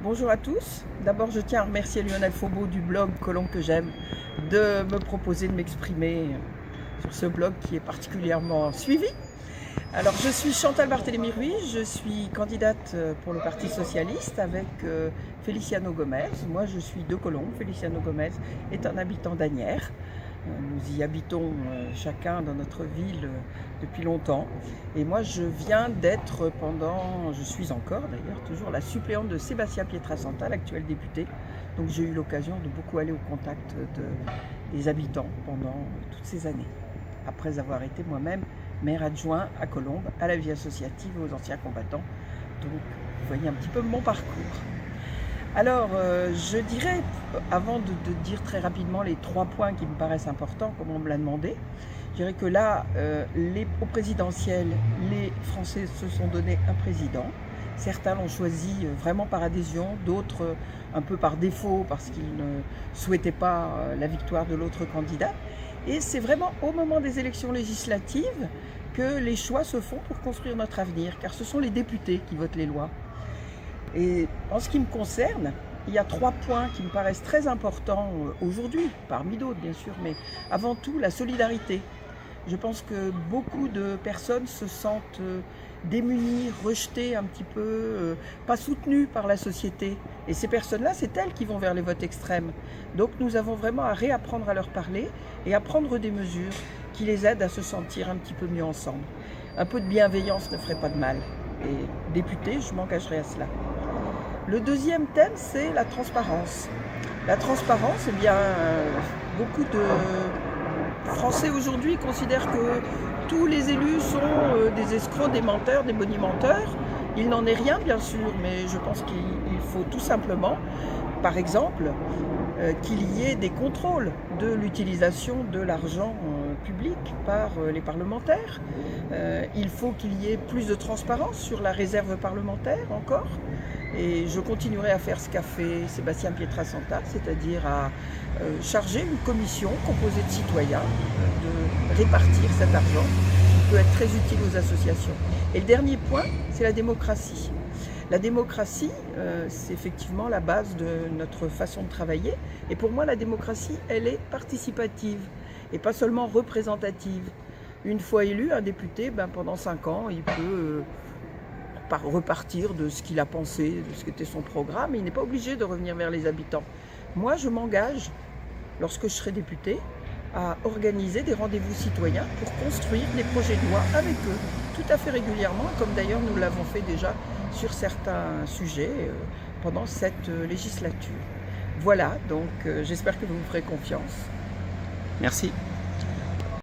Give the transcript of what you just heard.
Bonjour à tous. D'abord, je tiens à remercier Lionel Faubeau du blog Colombe que j'aime de me proposer de m'exprimer sur ce blog qui est particulièrement suivi. Alors, je suis Chantal Barthélémy Ruiz, je suis candidate pour le Parti Socialiste avec Feliciano Gomez. Moi, je suis de Colombe. Feliciano Gomez est un habitant d'Asnières. Nous y habitons chacun dans notre ville depuis longtemps. Et moi, je viens d'être je suis encore d'ailleurs, toujours la suppléante de Sébastien Pietrasanta, l'actuel député. Donc j'ai eu l'occasion de beaucoup aller au contact des habitants pendant toutes ces années. Après avoir été moi-même maire adjoint à Colombe, à la vie associative et aux anciens combattants. Donc vous voyez un petit peu mon parcours. Alors, je dirais, avant de dire très rapidement les 3 points qui me paraissent importants, comme on me l'a demandé, je dirais que là, au présidentiel, les Français se sont donné un président. Certains l'ont choisi vraiment par adhésion, d'autres un peu par défaut parce qu'ils ne souhaitaient pas la victoire de l'autre candidat. Et c'est vraiment au moment des élections législatives que les choix se font pour construire notre avenir, car ce sont les députés qui votent les lois. Et en ce qui me concerne, il y a 3 points qui me paraissent très importants aujourd'hui, parmi d'autres bien sûr, mais avant tout la solidarité. Je pense que beaucoup de personnes se sentent démunies, rejetées un petit peu, pas soutenues par la société. Et ces personnes-là, c'est elles qui vont vers les votes extrêmes. Donc nous avons vraiment à réapprendre à leur parler et à prendre des mesures qui les aident à se sentir un petit peu mieux ensemble. Un peu de bienveillance ne ferait pas de mal. Et député, je m'engagerai à cela. Le deuxième thème, c'est la transparence. La transparence, eh bien, beaucoup de Français aujourd'hui considèrent que tous les élus sont des escrocs, des menteurs, des bonimenteurs. Il n'en est rien, bien sûr, mais je pense qu'il faut tout simplement, par exemple, qu'il y ait des contrôles de l'utilisation de l'argent public par les parlementaires. Il faut qu'il y ait plus de transparence sur la réserve parlementaire encore. Et je continuerai à faire ce qu'a fait Sébastien Pietrasanta, c'est-à-dire à charger une commission composée de citoyens de répartir cet argent qui peut être très utile aux associations. Et le dernier point, c'est la démocratie. La démocratie, c'est effectivement la base de notre façon de travailler. Et pour moi, la démocratie, elle est participative et pas seulement représentative. Une fois élu, un député, pendant 5 ans, il peut repartir de ce qu'il a pensé, de ce qu'était son programme. Et il n'est pas obligé de revenir vers les habitants. Moi, je m'engage, lorsque je serai député, à organiser des rendez-vous citoyens pour construire des projets de loi avec eux, tout à fait régulièrement, comme d'ailleurs nous l'avons fait déjà sur certains sujets pendant cette législature. Voilà, donc j'espère que vous me ferez confiance. Merci.